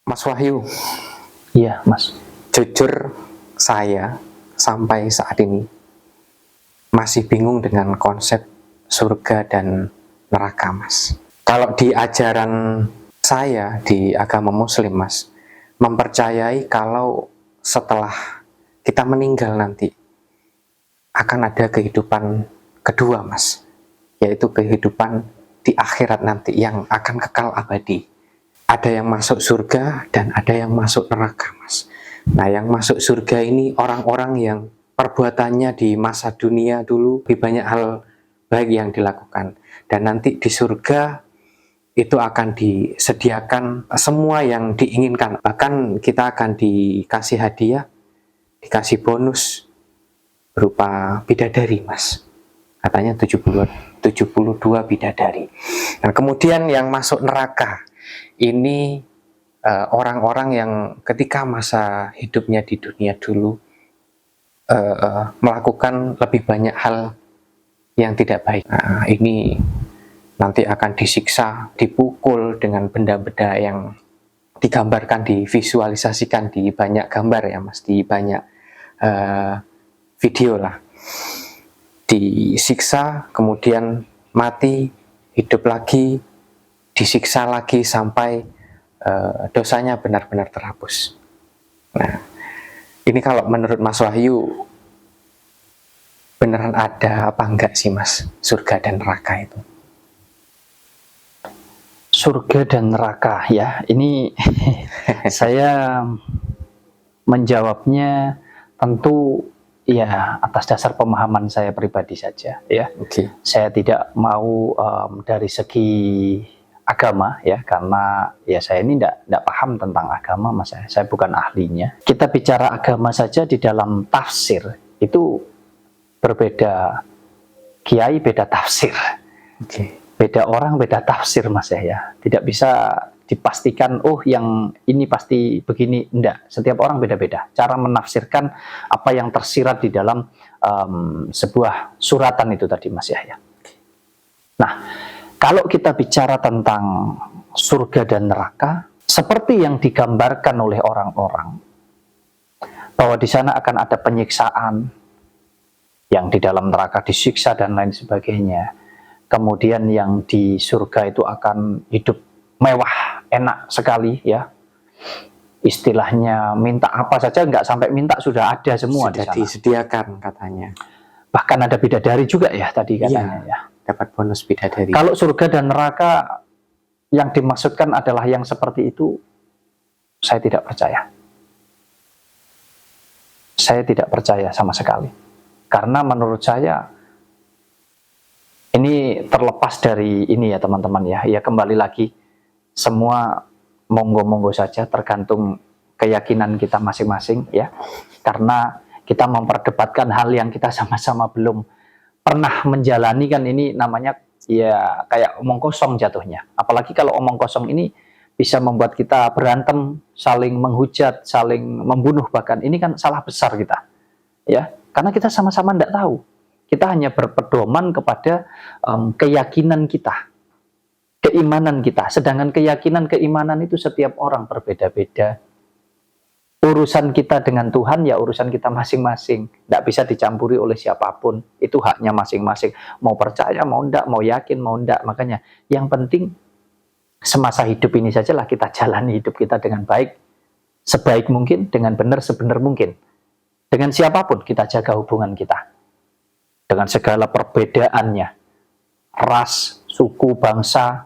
Mas Wahyu, Iya, Mas. jujur saya sampai saat ini masih bingung dengan konsep surga dan neraka, Mas. Kalau di ajaran saya di agama Muslim, Mas, mempercayai kalau setelah kita meninggal nanti akan ada kehidupan kedua, Mas, yaitu kehidupan di akhirat nanti yang akan kekal abadi. Ada yang masuk surga dan ada yang masuk neraka, Mas. Nah, yang masuk surga ini orang-orang yang perbuatannya di masa dunia dulu lebih banyak hal baik yang dilakukan. Dan nanti di surga itu akan disediakan semua yang diinginkan. Bahkan kita akan dikasih hadiah, dikasih bonus berupa bidadari, Mas. Katanya 72 bidadari. Nah, kemudian yang masuk neraka ini orang-orang yang ketika masa hidupnya di dunia dulu melakukan lebih banyak hal yang tidak baik. Nah, ini nanti akan disiksa, dipukul dengan benda-benda yang digambarkan, divisualisasikan di banyak gambar ya, Mas, di banyak video lah. Disiksa, kemudian mati, hidup lagi, disiksa lagi sampai dosanya benar-benar terhapus. Nah, ini kalau menurut Mas Wahyu beneran ada apa enggak sih, Mas, surga dan neraka itu? Surga dan neraka ya, ini saya menjawabnya tentu ya atas dasar pemahaman saya pribadi saja ya. Oke. Saya tidak mau dari segi agama ya, karena ya saya ini tidak paham tentang agama, Mas. Saya bukan ahlinya. Kita bicara agama saja di dalam tafsir itu berbeda kiai, beda tafsir. Oke. Beda orang, beda tafsir, Mas ya. Tidak bisa dipastikan, oh yang ini pasti begini. Enggak, setiap orang beda-beda. Cara menafsirkan apa yang tersirat di dalam sebuah suratan itu tadi, Mas ya. Nah, kalau kita bicara tentang surga dan neraka, seperti yang digambarkan oleh orang-orang, bahwa di sana akan ada penyiksaan, yang di dalam neraka disiksa dan lain sebagainya. Kemudian yang di surga itu akan hidup mewah, enak sekali ya. Istilahnya minta apa saja, nggak sampai minta sudah ada semua di Sudah sana. disediakan katanya. Bahkan ada bidadari juga ya tadi katanya ya. Dapat bonus bidadari. Kalau surga dan neraka yang dimaksudkan adalah yang seperti itu, saya tidak percaya. Saya tidak percaya sama sekali. Karena menurut saya, ini terlepas dari ini ya teman-teman ya. Ya kembali lagi, semua monggo-monggo saja, tergantung keyakinan kita masing-masing ya. Karena kita memperdebatkan hal yang kita sama-sama belum pernah menjalani, kan ini namanya ya kayak omong kosong jatuhnya. Apalagi kalau omong kosong ini bisa membuat kita berantem, saling menghujat, saling membunuh bahkan. Ini kan salah besar kita. Ya, karena kita sama-sama tidak tahu. Kita hanya berpedoman kepada keyakinan kita, keimanan kita. Sedangkan keyakinan, keimanan itu setiap orang berbeda-beda. Urusan kita dengan Tuhan ya urusan kita masing-masing, tidak bisa dicampuri oleh siapapun. Itu haknya masing-masing, mau percaya mau enggak, mau yakin mau enggak. Makanya yang penting semasa hidup ini sajalah kita jalani hidup kita dengan baik, sebaik mungkin, dengan benar sebenar mungkin. Dengan siapapun kita jaga hubungan kita, dengan segala perbedaannya, ras, suku, bangsa,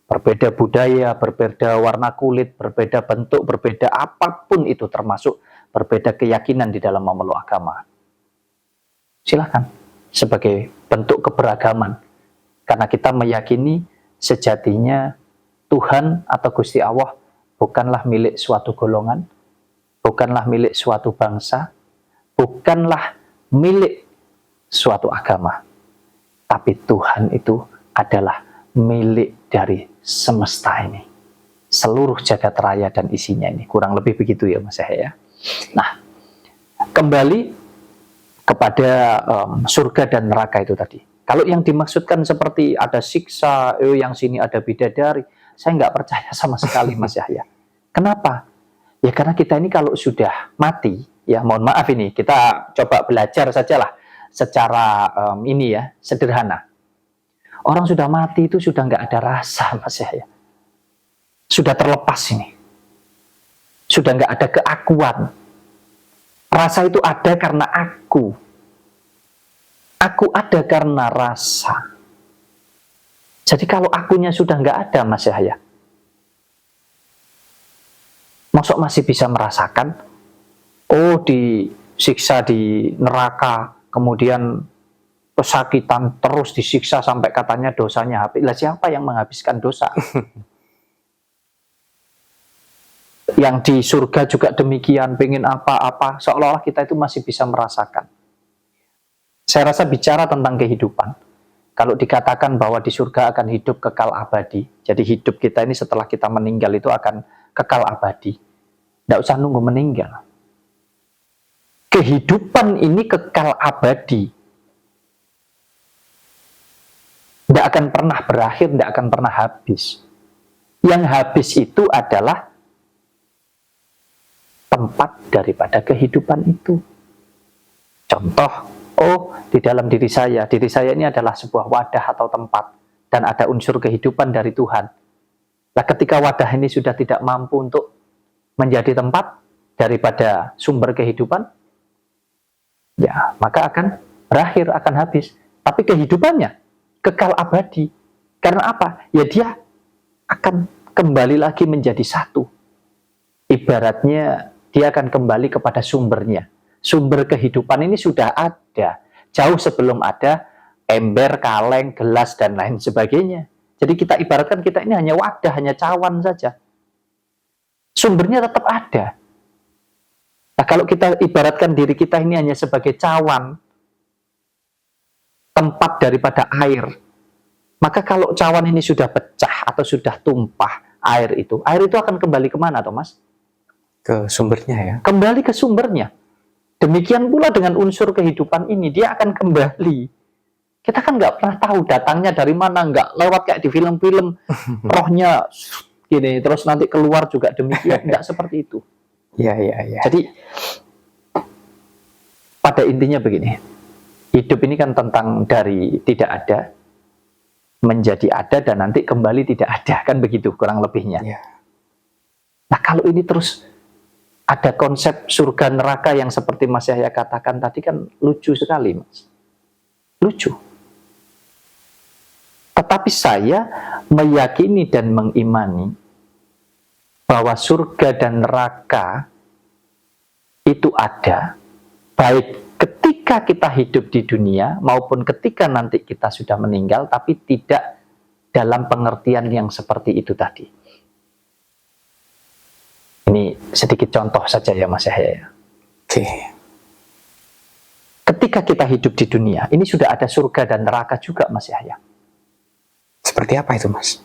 berbeda budaya, berbeda warna kulit, berbeda bentuk, berbeda apapun itu, termasuk berbeda keyakinan di dalam memeluk agama. Silakan, sebagai bentuk keberagaman. Karena kita meyakini sejatinya Tuhan atau Gusti Allah bukanlah milik suatu golongan, bukanlah milik suatu bangsa, bukanlah milik suatu agama. Tapi Tuhan itu adalah milik dari semesta ini, seluruh jagat raya dan isinya ini. Kurang lebih begitu ya Mas ya. Nah, kembali kepada surga dan neraka itu tadi. Kalau yang dimaksudkan seperti ada siksa, yang sini ada bidadari, saya nggak percaya sama sekali Mas Yahya. Kenapa? Ya karena kita ini kalau sudah mati, ya mohon maaf ini, kita coba belajar sajalah secara ini ya, sederhana. Orang sudah mati itu sudah nggak ada rasa, Mas ya. Sudah terlepas ini. Sudah nggak ada keakuan. Rasa itu ada karena aku. Aku ada karena rasa. Jadi kalau akunya sudah nggak ada, Mas Yahya, masuk masih bisa merasakan, oh disiksa di neraka, kemudian kesakitan terus disiksa sampai katanya dosanya habis. Lah siapa yang menghabiskan dosa? Yang di surga juga demikian, pengen apa-apa, seolah-olah kita itu masih bisa merasakan. Saya rasa bicara tentang kehidupan, kalau dikatakan bahwa di surga akan hidup kekal abadi, jadi hidup kita ini setelah kita meninggal itu akan kekal abadi. Tidak usah nunggu meninggal. Kehidupan ini kekal abadi. Tidak akan pernah berakhir, tidak akan pernah habis. Yang habis itu adalah tempat daripada kehidupan itu. Contoh, oh di dalam diri saya ini adalah sebuah wadah atau tempat, dan ada unsur kehidupan dari Tuhan. Nah ketika wadah ini sudah tidak mampu untuk menjadi tempat daripada sumber kehidupan, ya maka akan berakhir, akan habis. Tapi kehidupannya kekal abadi. Karena apa? Ya dia akan kembali lagi menjadi satu. Ibaratnya dia akan kembali kepada sumbernya. Sumber kehidupan ini sudah ada jauh sebelum ada ember, kaleng, gelas, dan lain sebagainya. Jadi kita ibaratkan kita ini hanya wadah, hanya cawan saja. Sumbernya tetap ada. Nah, kalau kita ibaratkan diri kita ini hanya sebagai cawan, tempat daripada air, maka kalau cawan ini sudah pecah atau sudah tumpah air itu akan kembali kemana, Thomas? Ke sumbernya ya. Kembali ke sumbernya. Demikian pula dengan unsur kehidupan ini, dia akan kembali. Kita kan nggak pernah tahu datangnya dari mana, nggak lewat kayak di film-film, rohnya gini, terus nanti keluar juga demikian, nggak seperti itu. Ya. Jadi, pada intinya begini, hidup ini kan tentang dari tidak ada, menjadi ada, dan nanti kembali tidak ada, kan begitu kurang lebihnya. Ya. Nah kalau ini terus ada konsep surga neraka yang seperti Mas Yahya katakan tadi kan lucu sekali, Mas. Lucu. Tetapi saya meyakini dan mengimani bahwa surga dan neraka itu ada, baik ketika kita hidup di dunia maupun ketika nanti kita sudah meninggal, tapi tidak dalam pengertian yang seperti itu tadi. Ini sedikit contoh saja ya Mas Yahya. Oke. Ketika kita hidup di dunia, ini sudah ada surga dan neraka juga Mas Yahya. Seperti apa itu, Mas?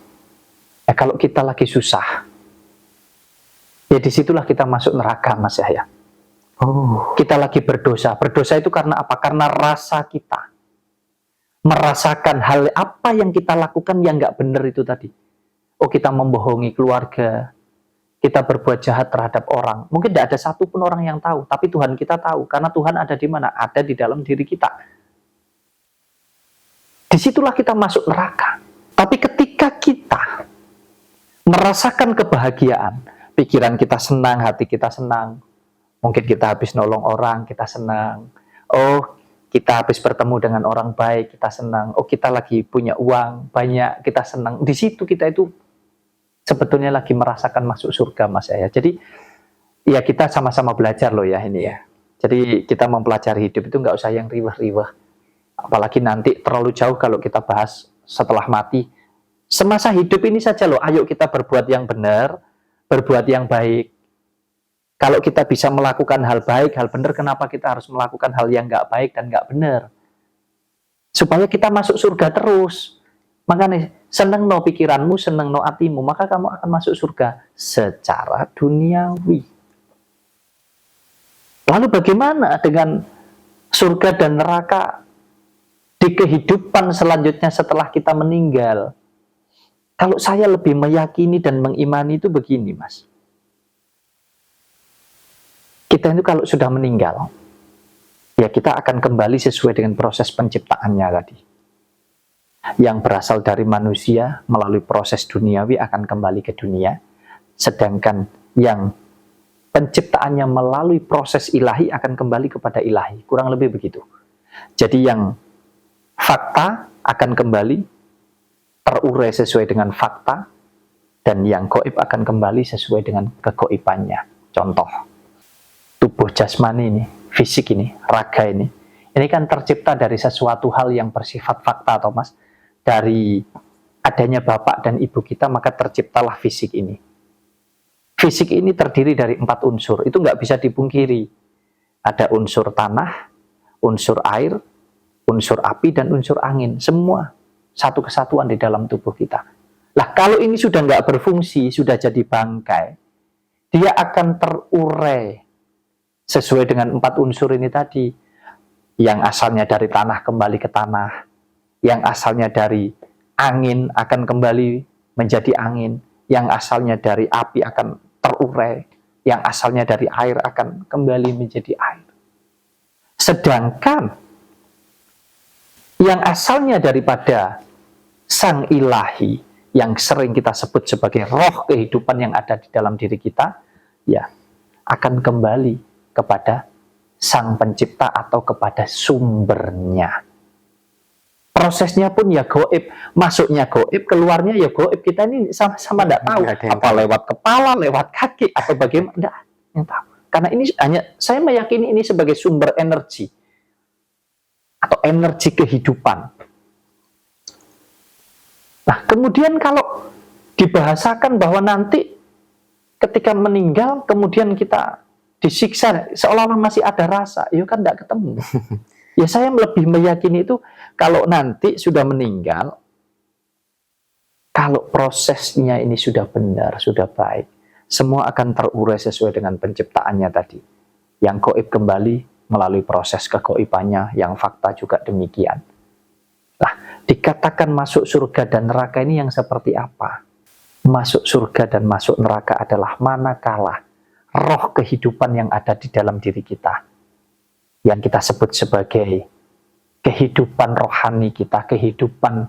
Ya, kalau kita lagi susah, ya disitulah kita masuk neraka Mas Yahya. Oh. Kita lagi berdosa. Berdosa itu karena apa? Karena rasa kita merasakan hal apa yang kita lakukan yang nggak benar itu tadi. Oh, kita membohongi keluarga, kita berbuat jahat terhadap orang. Mungkin tidak ada satupun orang yang tahu, tapi Tuhan kita tahu. Karena Tuhan ada di mana? Ada di dalam diri kita. Disitulah kita masuk neraka. Tapi ketika kita merasakan kebahagiaan, pikiran kita senang, hati kita senang, mungkin kita habis nolong orang, kita senang. Oh, kita habis bertemu dengan orang baik, kita senang. Oh, kita lagi punya uang banyak, kita senang. Di situ kita itu sebetulnya lagi merasakan masuk surga, Mas ya. Jadi ya kita sama-sama belajar loh ya ini ya. Jadi kita mempelajari hidup itu nggak usah yang riweh-riweh. Apalagi nanti terlalu jauh kalau kita bahas setelah mati. Semasa hidup ini saja loh, ayo kita berbuat yang benar, berbuat yang baik. Kalau kita bisa melakukan hal baik, hal benar, kenapa kita harus melakukan hal yang nggak baik dan nggak benar? Supaya kita masuk surga terus. Makanya seneng no pikiranmu, seneng no hatimu, maka kamu akan masuk surga secara duniawi. Lalu bagaimana dengan surga dan neraka di kehidupan selanjutnya setelah kita meninggal? Kalau saya lebih meyakini dan mengimani itu begini, Mas. kita itu kalau sudah meninggal, ya kita akan kembali sesuai dengan proses penciptaannya tadi. Yang berasal dari manusia melalui proses duniawi akan kembali ke dunia, sedangkan yang penciptaannya melalui proses ilahi akan kembali kepada ilahi. Kurang lebih begitu. Jadi yang fakta akan kembali terurai sesuai dengan fakta, dan yang gaib akan kembali sesuai dengan kegaibannya. Contoh, tubuh jasmani ini, fisik ini, raga ini kan tercipta dari sesuatu hal yang bersifat fakta, atau Mas, dari adanya bapak dan ibu kita, maka terciptalah fisik ini. Fisik ini terdiri dari 4 unsur, itu nggak bisa dipungkiri. Ada unsur tanah, unsur air, unsur api, dan unsur angin. Semua satu kesatuan di dalam tubuh kita. Lah kalau ini sudah nggak berfungsi, sudah jadi bangkai, dia akan terurai sesuai dengan 4 unsur ini tadi. Yang asalnya dari tanah kembali ke tanah, yang asalnya dari angin akan kembali menjadi angin, yang asalnya dari api akan terurai, yang asalnya dari air akan kembali menjadi air. Sedangkan yang asalnya daripada sang ilahi, yang sering kita sebut sebagai roh kehidupan yang ada di dalam diri kita, ya akan kembali kepada sang pencipta atau kepada sumbernya. Prosesnya pun ya gaib, masuknya gaib, keluarnya ya gaib. Kita ini sama-sama tidak tahu, apa lewat kepala, lewat kaki, atau bagaimana, tidak yang tahu. Karena ini hanya, saya meyakini ini sebagai sumber energi atau energi kehidupan. Nah, kemudian kalau dibahasakan bahwa nanti ketika meninggal, kemudian kita disiksa, seolah-olah masih ada rasa, ya kan tidak ketemu. Ya saya lebih meyakini itu, kalau nanti sudah meninggal, kalau prosesnya ini sudah benar, sudah baik, semua akan terurai sesuai dengan penciptaannya tadi. Yang gaib kembali melalui proses kegaibannya, yang fakta juga demikian. Nah, dikatakan masuk surga dan neraka ini yang seperti apa? Masuk surga dan masuk neraka adalah manakala roh kehidupan yang ada di dalam diri kita, yang kita sebut sebagai kehidupan rohani kita, kehidupan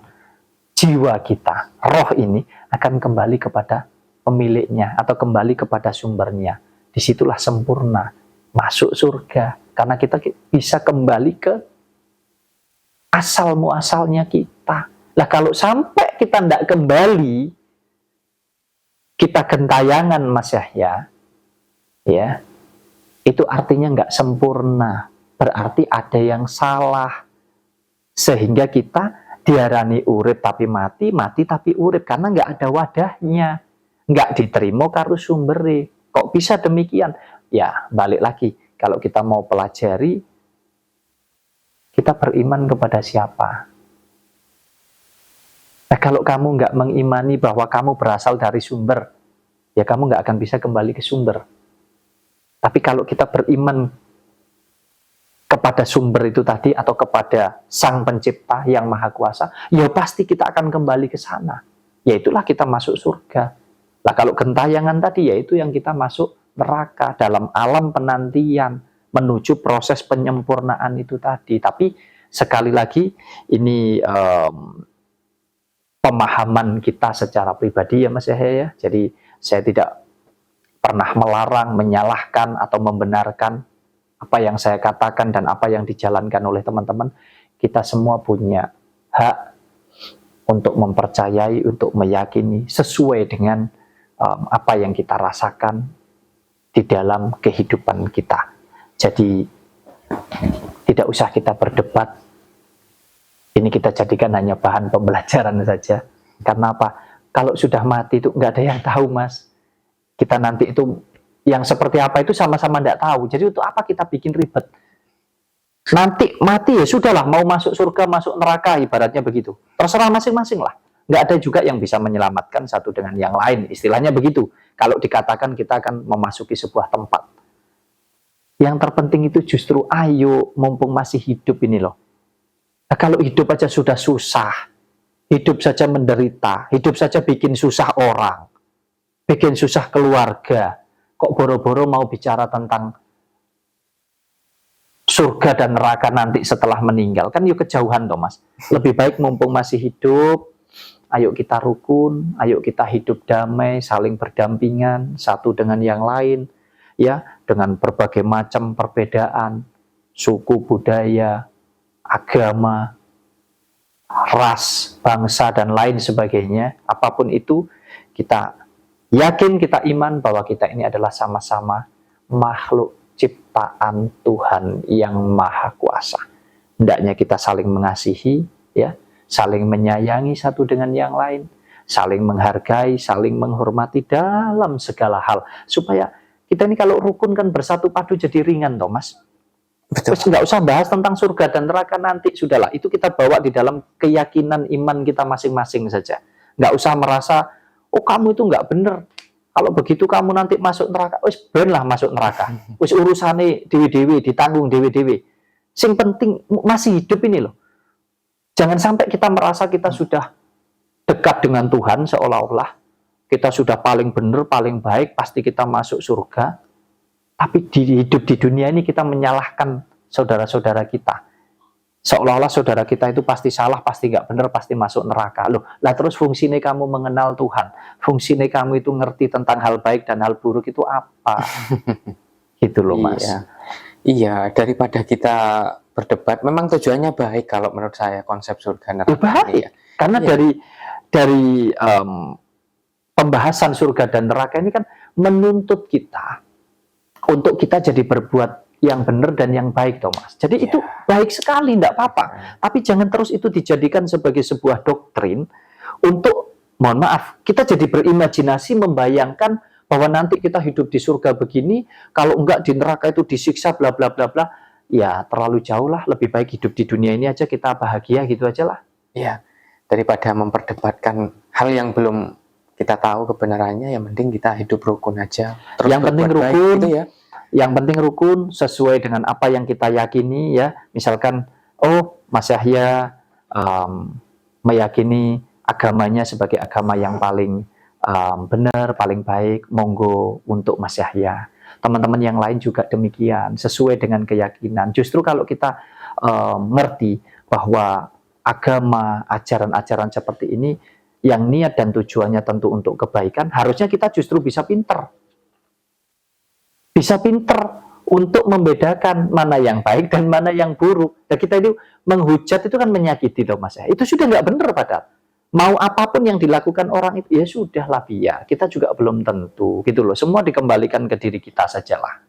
jiwa kita, roh ini akan kembali kepada pemiliknya atau kembali kepada sumbernya. Disitulah sempurna, masuk surga, karena kita bisa kembali ke asal muasalnya kita. Lah kalau sampai kita tidak kembali, kita gentayangan, Mas Yahya, ya, itu artinya nggak sempurna. Berarti ada yang salah, sehingga kita diarani urip tapi mati, mati tapi urip, karena nggak ada wadahnya, nggak diterima karo sumbere. Kok bisa demikian? Ya balik lagi, kalau kita mau pelajari, kita beriman kepada siapa? Nah, kalau kamu nggak mengimani bahwa kamu berasal dari sumber, ya kamu nggak akan bisa kembali ke sumber. Tapi kalau kita beriman kepada sumber itu tadi, atau kepada sang pencipta yang maha kuasa, ya pasti kita akan kembali ke sana. Yaitulah kita masuk surga. Nah, kalau gentayangan tadi, yaitu yang kita masuk neraka, dalam alam penantian, menuju proses penyempurnaan itu tadi. Tapi sekali lagi, ini pemahaman kita secara pribadi ya Mas Yahya. Jadi saya tidak pernah melarang, menyalahkan, atau membenarkan apa yang saya katakan dan apa yang dijalankan oleh teman-teman. Kita semua punya hak untuk mempercayai, untuk meyakini sesuai dengan apa yang kita rasakan di dalam kehidupan kita. Jadi tidak usah kita berdebat. Ini kita jadikan hanya bahan pembelajaran saja. Karena apa? Kalau sudah mati itu nggak ada yang tahu, Mas. Kita nanti itu yang seperti apa itu sama-sama nggak tahu. Jadi untuk apa kita bikin ribet? Nanti mati ya sudahlah, mau masuk surga, masuk neraka, ibaratnya begitu. Terserah masing-masing lah. Nggak ada juga yang bisa menyelamatkan satu dengan yang lain. Istilahnya begitu. Kalau dikatakan kita akan memasuki sebuah tempat. Yang terpenting itu justru ayo, mumpung masih hidup ini loh. Nah, kalau hidup aja sudah susah, hidup saja menderita, hidup saja bikin susah orang, bikin susah keluarga, kok boro-boro mau bicara tentang surga dan neraka nanti setelah meninggal, kan yuk kejauhan toh Mas. Lebih baik mumpung masih hidup, ayo kita rukun, ayo kita hidup damai, saling berdampingan satu dengan yang lain, ya, dengan berbagai macam perbedaan, suku, budaya, agama, ras, bangsa, dan lain sebagainya. Apapun itu, kita yakin, kita iman bahwa kita ini adalah sama-sama makhluk ciptaan Tuhan yang Maha Kuasa. Hendaknya kita saling mengasihi, ya, saling menyayangi satu dengan yang lain, saling menghargai, saling menghormati dalam segala hal, supaya kita ini kalau rukun kan bersatu padu jadi ringan, Thomas. Betul. Terus nggak usah bahas tentang surga dan neraka nanti, sudahlah itu kita bawa di dalam keyakinan iman kita masing-masing saja. Nggak usah merasa, oh kamu itu nggak bener, kalau begitu kamu nanti masuk neraka, wis ben lah masuk neraka, wis urusane dewe-dewe, ditanggung dewe-dewe. Sing penting masih hidup ini loh. Jangan sampai kita merasa kita sudah dekat dengan Tuhan, seolah-olah kita sudah paling benar, paling baik, pasti kita masuk surga. Tapi hidup di dunia ini kita menyalahkan saudara-saudara kita. Seolah-olah saudara kita itu pasti salah, pasti nggak benar, pasti masuk neraka. Loh, lah terus fungsinya kamu mengenal Tuhan, fungsinya kamu itu ngerti tentang hal baik dan hal buruk itu apa? Gitu loh Mas. Iya, daripada kita berdebat, memang tujuannya baik kalau menurut saya konsep surga neraka. Baik, karena dari pembahasan surga dan neraka ini kan menuntut kita untuk kita jadi berbuat yang benar dan yang baik, Thomas. Jadi itu baik sekali, tidak apa-apa. Tapi jangan terus itu dijadikan sebagai sebuah doktrin untuk, mohon maaf, kita jadi berimajinasi membayangkan bahwa nanti kita hidup di surga begini, kalau enggak di neraka itu disiksa, bla bla bla bla. Ya terlalu jauh lah, lebih baik hidup di dunia ini aja kita bahagia gitu aja lah. Ya, daripada memperdebatkan hal yang belum kita tahu kebenarannya, yang penting kita hidup rukun aja. Terus yang penting rukun, gitu ya. Yang penting rukun sesuai dengan apa yang kita yakini ya. Misalkan, oh Mas Yahya meyakini agamanya sebagai agama yang paling benar, paling baik, monggo untuk Mas Yahya. Teman-teman yang lain juga demikian, sesuai dengan keyakinan. Justru kalau kita ngerti bahwa agama, ajaran-ajaran seperti ini yang niat dan tujuannya tentu untuk kebaikan, harusnya kita justru bisa pinter untuk membedakan mana yang baik dan mana yang buruk. Dan kita itu menghujat itu kan menyakiti toh Mas ya. Itu sudah nggak benar padahal. Mau apapun yang dilakukan orang itu ya sudahlah biar. Kita juga belum tentu gitu loh. Semua dikembalikan ke diri kita sajalah.